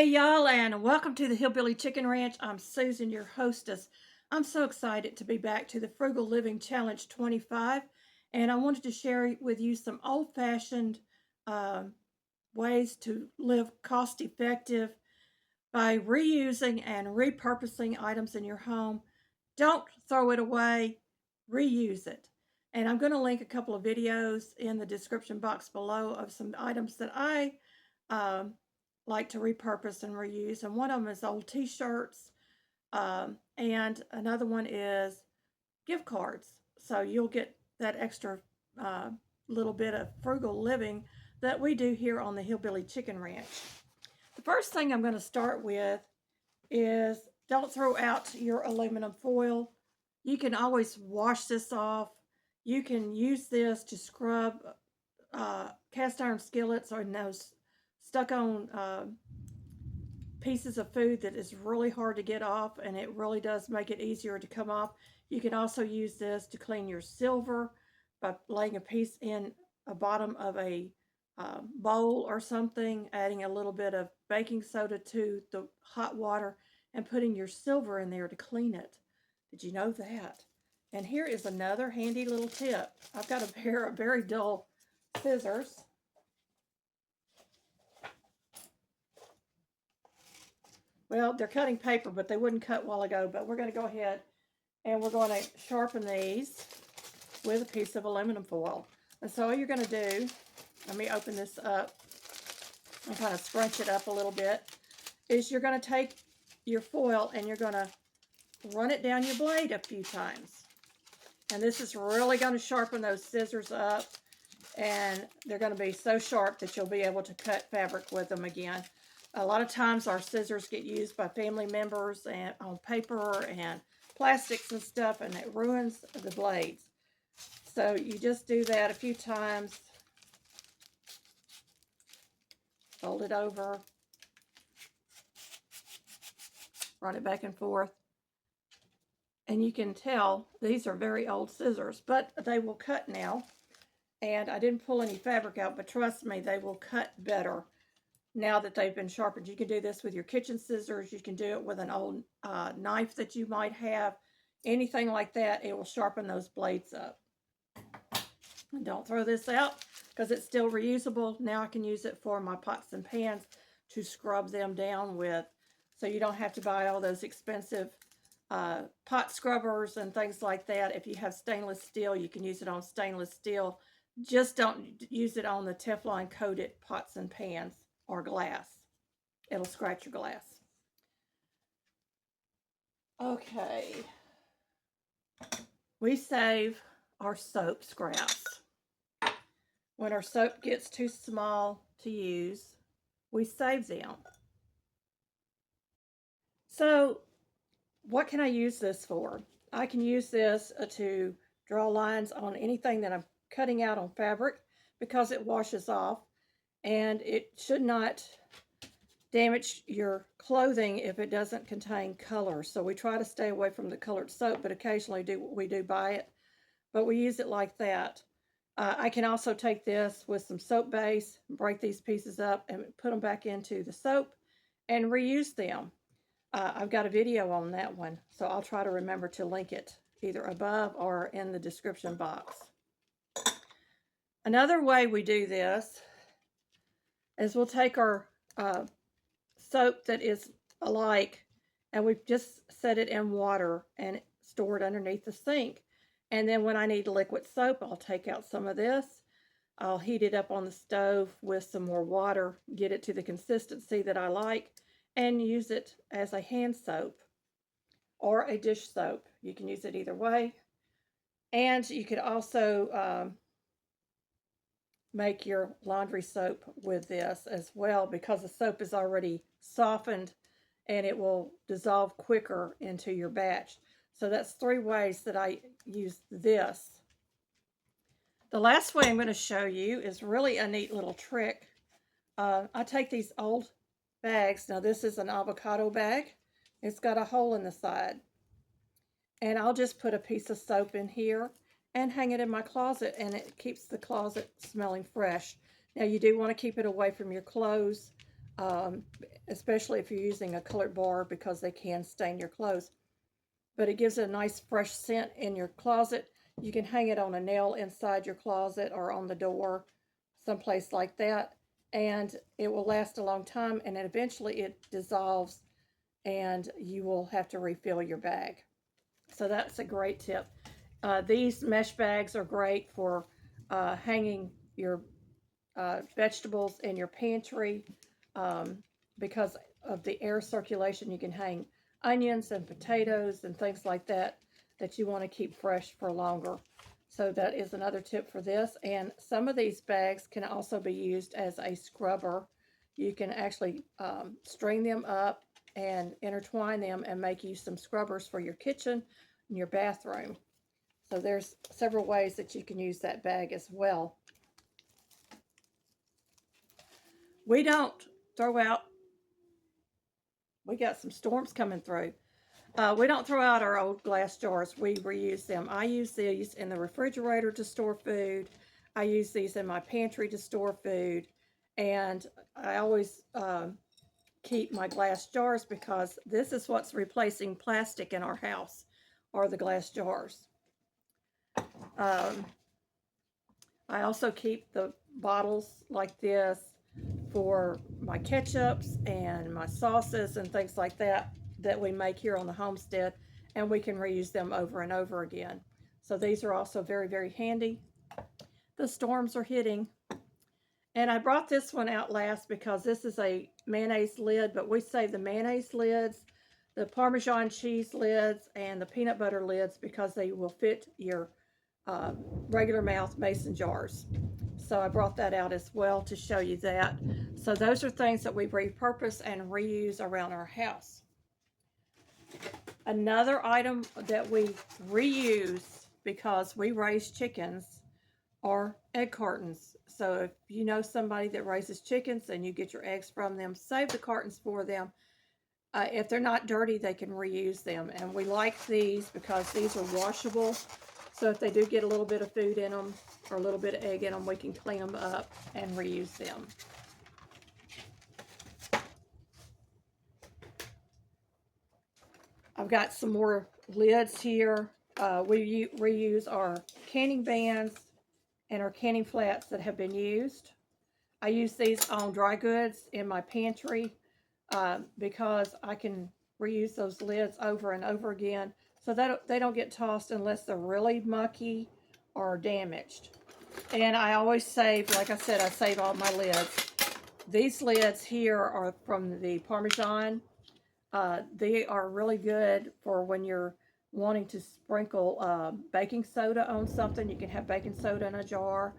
Hey y'all, and welcome to the Hillbilly Chicken Ranch. I'm Susan, your hostess. I'm so excited to be back to the Frugal Living Challenge 25, and I wanted to share with you some old-fashioned um ways to live cost-effective by reusing and repurposing items in your home. Don't throw it away, reuse it. And I'm going to link a couple of videos in the description box below of some items that I um, like to repurpose and reuse. And one of them is old t-shirts, and another one is gift cards. So you'll get that extra uh, little bit of frugal living that we do here on the Hillbilly Chicken Ranch. The first thing I'm going to start with is don't throw out your aluminum foil. You can always wash this off. You can use this to scrub cast iron skillets or those stuck on pieces of food that is really hard to get off, and it really does make it easier to come off. You can also use this to clean your silver by laying a piece in a bottom of a bowl or something, adding a little bit of baking soda to the hot water and putting your silver in there to clean it. Did you know that? And here is another handy little tip. I've got a pair of very dull scissors. Well, they're cutting paper, but they wouldn't cut a while ago. But we're going to go ahead and we're going to sharpen these with a piece of aluminum foil. And so all you're going to do, let me open this up and kind of scrunch it up a little bit, is you're going to take your foil and you're going to run it down your blade a few times. And this is really going to sharpen those scissors up, and they're going to be so sharp that you'll be able to cut fabric with them again. A lot of times our scissors get used by family members and on paper and plastics and stuff, and it ruins the blades. So you just do that a few times. Fold it over. Run it back and forth. And you can tell these are very old scissors, but they will cut now. And I didn't pull any fabric out, but trust me, they will cut better now that they've been sharpened. You can do this with your kitchen scissors. You can do it with an old knife that you might have. Anything like that, it will sharpen those blades up. And don't throw this out because it's still reusable. Now I can use it for my pots and pans to scrub them down with. So you don't have to buy all those expensive pot scrubbers and things like that. If you have stainless steel, you can use it on stainless steel. Just don't use it on the Teflon coated pots and pans or glass. It'll scratch your glass. Okay. We save our soap scraps. When our soap gets too small to use, we save them. So what can I use this for? I can use this to draw lines on anything that I'm cutting out on fabric because it washes off, and it should not damage your clothing if it doesn't contain color. So we try to stay away from the colored soap, but occasionally we do buy it, but we use it like that. I can also take this with some soap base, break these pieces up and put them back into the soap and reuse them. I've got a video on that one, so I'll try to remember to link it either above or in the description box. Another way we do this is we'll take our soap that is alike and we just set it in water and store it underneath the sink. And then when I need liquid soap, I'll take out some of this. I'll heat it up on the stove with some more water, get it to the consistency that I like, and use it as a hand soap or a dish soap. You can use it either way. And you could also make your laundry soap with this as well, because the soap is already softened and it will dissolve quicker into your batch. So that's 3 ways that I use this. The last way I'm going to show you is really a neat little trick. I take these old bags. Now this is an avocado bag. It's got a hole in the side. And I'll just put a piece of soap in here and hang it in my closet, and it keeps the closet smelling fresh. Now you do want to keep it away from your clothes um, especially if you're using a colored bar because they can stain your clothes. But it gives a nice fresh scent in your closet. You can hang it on a nail inside your closet or on the door, someplace like that, and it will last a long time, and then eventually it dissolves and you will have to refill your bag. So that's a great tip. These mesh bags are great for hanging your vegetables in your pantry, um, because of the air circulation. You can hang onions and potatoes and things like that that you want to keep fresh for longer. So that is another tip for this. And some of these bags can also be used as a scrubber. You can actually string them up and intertwine them and make you some scrubbers for your kitchen and your bathroom. So there's several ways that you can use that bag as well. We don't throw out, we got some storms coming through. We don't throw out our old glass jars. We reuse them. I use these in the refrigerator to store food. I use these in my pantry to store food. And I always keep my glass jars because this is what's replacing plastic in our house, are the glass jars. Um, I also keep the bottles like this for my ketchups and my sauces and things like that that we make here on the homestead, and we can reuse them over and over again. So these are also very, very handy. The storms are hitting. And I brought this one out last because this is a mayonnaise lid, but we save the mayonnaise lids, the Parmesan cheese lids, and the peanut butter lids because they will fit your regular mouth mason jars. So I brought that out as well to show you that. So those are things that we repurpose and reuse around our house. Another item that we reuse because we raise chickens are egg cartons. So if you know somebody that raises chickens and you get your eggs from them, save the cartons for them. If they're not dirty, they can reuse them. And we like these because these are washable. So if they do get a little bit of food in them or a little bit of egg in them, we can clean them up and reuse them. I've got some more lids here. We reuse our canning bands and our canning flats that have been used. I use these on dry goods in my pantry because I can reuse those lids over and over again so that they don't get tossed unless they're really mucky or damaged. And I always save, like I said, I save all my lids. These lids here are from the Parmesan. They are really good for when you're wanting to sprinkle baking soda on something. You can have baking soda in a jar.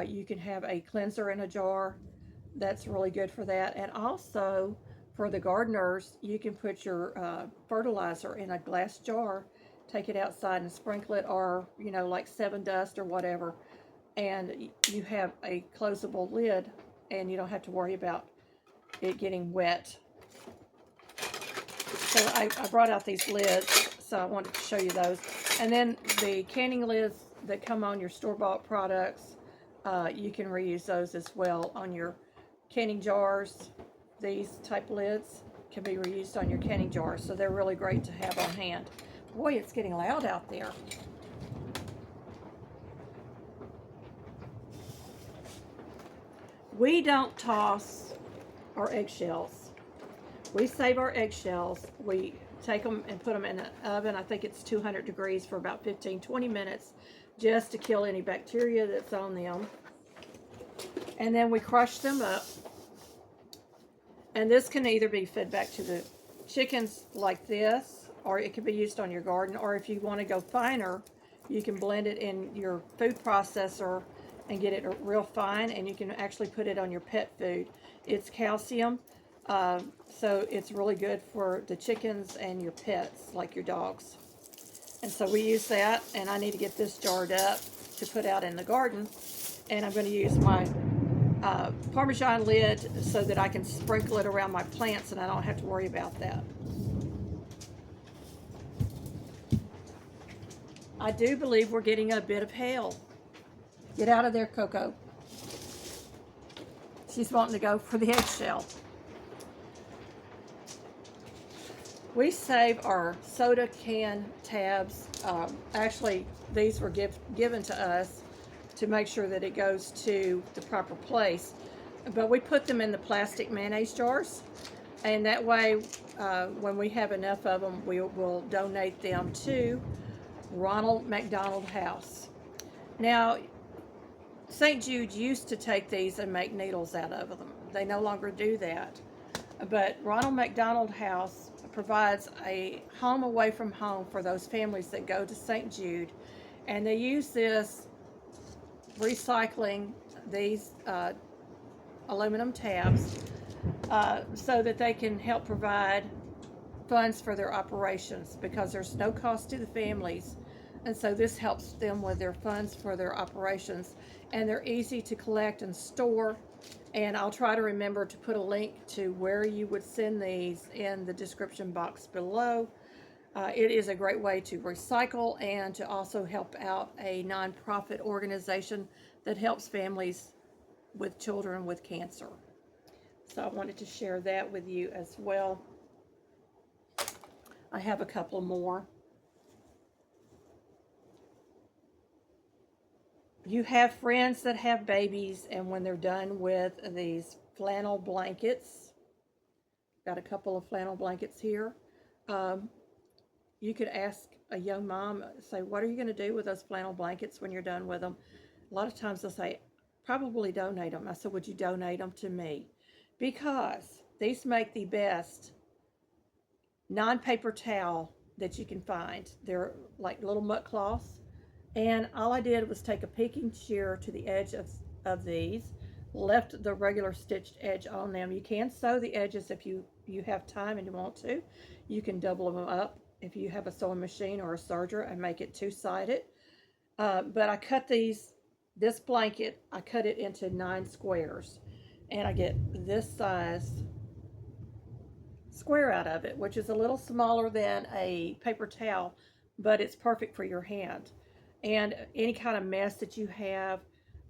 You can have a cleanser in a jar. That's really good for that. And also for the gardeners, you can put your fertilizer in a glass jar, take it outside and sprinkle it, or like 7 Dust or whatever, and you have a closable lid and you don't have to worry about it getting wet. So I brought out these lids, so I wanted to show you those. And then the canning lids that come on your store-bought products, you can reuse those as well on your canning jars. These type lids can be reused on your canning jars, so they're really great to have on hand. Boy, it's getting loud out there. We don't toss our eggshells. We save our eggshells. We take them and put them in the oven. I think it's 200 degrees for about 15-20 minutes just to kill any bacteria that's on them. And then we crush them up. And this can either be fed back to the chickens like this, or it can be used on your garden, or if you want to go finer, you can blend it in your food processor and get it real fine, and you can actually put it on your pet food. It's calcium, so it's really good for the chickens and your pets, like your dogs. And so we use that, and I need to get this jarred up to put out in the garden. And I'm going to use my Parmesan lid so that I can sprinkle it around my plants and I don't have to worry about that. I do believe we're getting a bit of hail. Get out of there, Coco. She's wanting to go for the eggshell. We save our soda can tabs. Actually, these were given to us to make sure that it goes to the proper place. But we put them in the plastic mayonnaise jars, and that way, when we have enough of them, we will donate them to Ronald McDonald House. Now, St. Jude used to take these and make needles out of them. They no longer do that. But Ronald McDonald House provides a home away from home for those families that go to St. Jude. And they use this recycling these aluminum tabs so that they can help provide funds for their operations, because there's no cost to the families, and so this helps them with their funds for their operations. And they're easy to collect and store, and I'll try to remember to put a link to where you would send these in the description box below. It is a great way to recycle and to also help out a nonprofit organization that helps families with children with cancer. So I wanted to share that with you as well. I have a couple more. You have friends that have babies, and when they're done with these flannel blankets, got a couple of flannel blankets here. You could ask a young mom, say, what are you going to do with those flannel blankets when you're done with them? A lot of times they'll say, probably donate them. I said, would you donate them to me? Because these make the best non-paper towel that you can find. They're like little mutt cloths. And all I did was take a picking shear to the edge of these, left the regular stitched edge on them. You can sew the edges if you have time and you want to. You can double them up if you have a sewing machine or a serger and make it two-sided. But I cut this blanket, I cut it into 9 squares. And I get this size square out of it, which is a little smaller than a paper towel, but it's perfect for your hand. And any kind of mess that you have,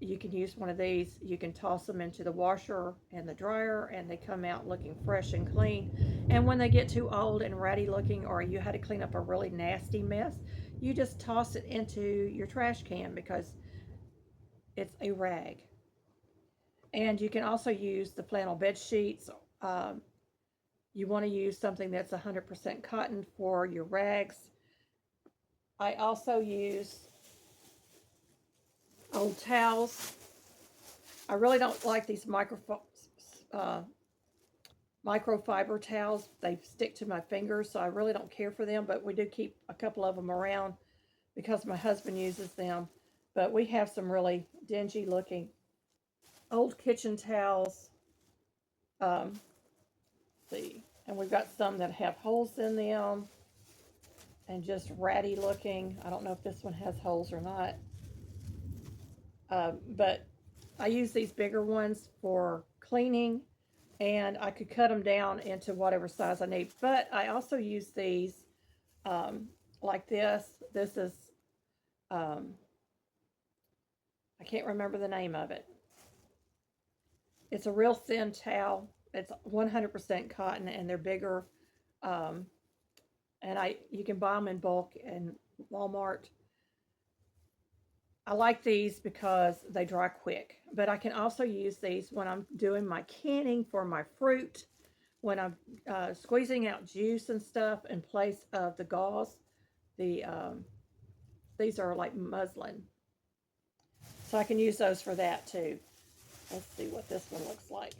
you can use one of these. You can toss them into the washer and the dryer, and they come out looking fresh and clean. And when they get too old and ratty looking, or you had to clean up a really nasty mess, you just toss it into your trash can because it's a rag. And you can also use the flannel bed sheets. You want to use something that's 100% cotton for your rags. I also use old towels. I really don't like these microfiber towels. They stick to my fingers, so I really don't care for them, but we do keep a couple of them around because my husband uses them. But we have some really dingy looking old kitchen towels. See, and we've got some that have holes in them and just ratty looking. I don't know if this one has holes or not. But I use these bigger ones for cleaning, and I could cut them down into whatever size I need. But I also use these like this. This is, I can't remember the name of it. It's a real thin towel. It's 100% cotton, and they're bigger. Um, and you can buy them in bulk in Walmart. I like these because they dry quick, but I can also use these when I'm doing my canning for my fruit, when I'm squeezing out juice and stuff in place of the gauze. The These are like muslin, so I can use those for that too. Let's see what this one looks like.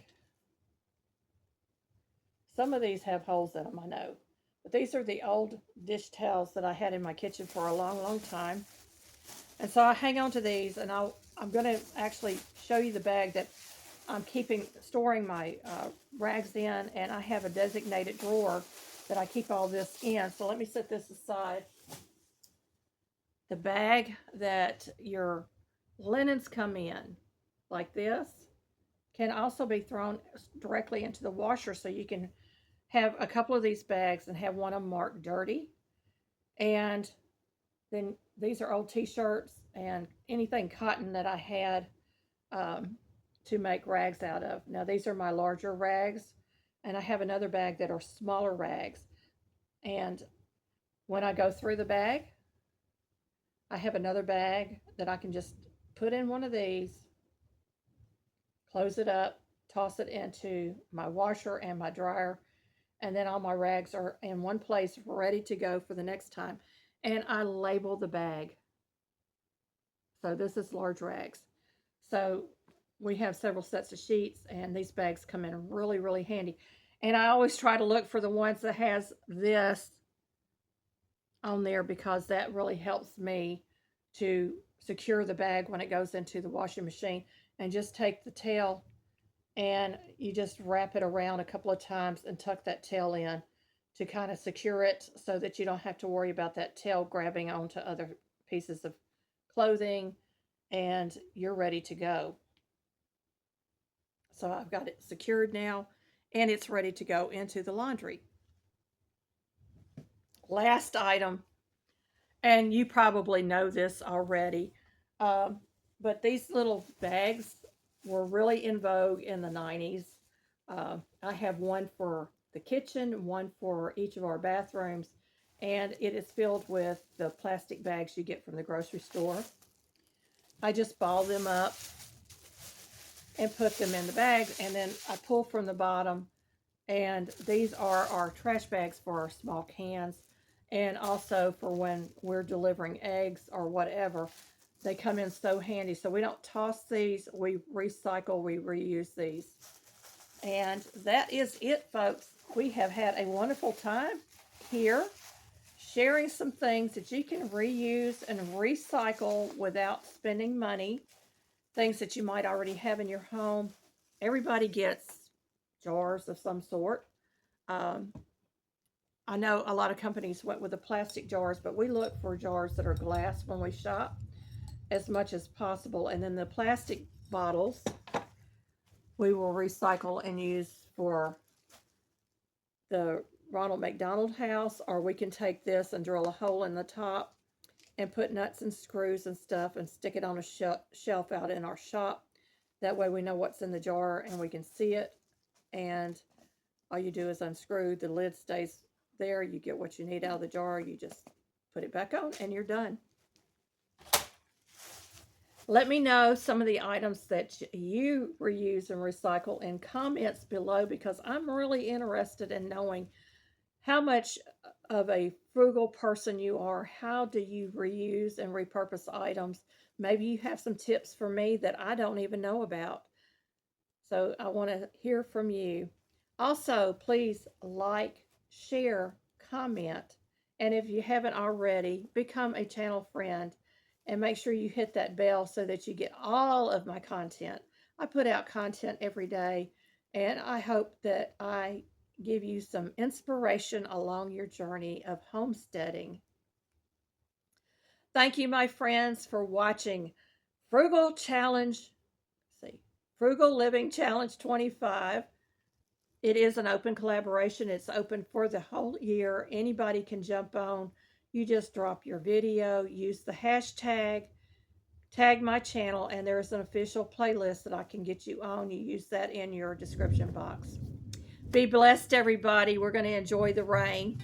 Some of these have holes in them, I know, but these are the old dish towels that I had in my kitchen for a long, long time. And so I hang on to these, and I'm going to actually show you the bag that I'm storing my rags in, and I have a designated drawer that I keep all this in. So let me set this aside. The bag that your linens come in, like this, can also be thrown directly into the washer, so you can have a couple of these bags and have one of them marked dirty. And then these are old t-shirts and anything cotton that I had to make rags out of. Now these are my larger rags, and I have another bag that are smaller rags. And when I go through the bag, I have another bag that I can just put in one of these, close it up, toss it into my washer and my dryer, and then all my rags are in one place ready to go for the next time. And I label the bag. So this is large rags. So we have several sets of sheets, and these bags come in really, really handy. And I always try to look for the ones that has this on there, because that really helps me to secure the bag when it goes into the washing machine. And just take the tail and you just wrap it around a couple of times and tuck that tail in to kind of secure it, so that you don't have to worry about that tail grabbing onto other pieces of clothing, and you're ready to go. So I've got it secured now, and it's ready to go into the laundry. Last item, and you probably know this already, but these little bags were really in vogue in the 90s. I have one for the kitchen, one for each of our bathrooms, and it is filled with the plastic bags you get from the grocery store. I just ball them up and put them in the bag, and then I pull from the bottom, and these are our trash bags for our small cans, and also for when we're delivering eggs or whatever. They come in so handy. So we don't toss these, we recycle, we reuse these. And that is it, folks. We have had a wonderful time here sharing some things that you can reuse and recycle without spending money. Things that you might already have in your home. Everybody gets jars of some sort. I know a lot of companies went with the plastic jars, but we look for jars that are glass when we shop as much as possible. And then the plastic bottles we will recycle and use for the Ronald McDonald House, or we can take this and drill a hole in the top and put nuts and screws and stuff and stick it on a shelf out in our shop. That way we know what's in the jar and we can see it. And all you do is unscrew, the lid stays there, you get what you need out of the jar, you just put it back on and you're done. Let me know some of the items that you reuse and recycle in comments below, because I'm really interested in knowing how much of a frugal person you are. How do you reuse and repurpose items? Maybe you have some tips for me that I don't even know about. So I want to hear from you. Also, please like, share, comment, and if you haven't already, become a channel friend. And make sure you hit that bell so that you get all of my content. I put out content every day, and I hope that I give you some inspiration along your journey of homesteading. Thank you, my friends, for watching Frugal Living Challenge 25. It is an open collaboration. It's open for the whole year. Anybody can jump on. You just drop your video, use the hashtag, tag my channel, and there's an official playlist that I can get you on. You use that in your description box. Be blessed, everybody. We're going to enjoy the rain.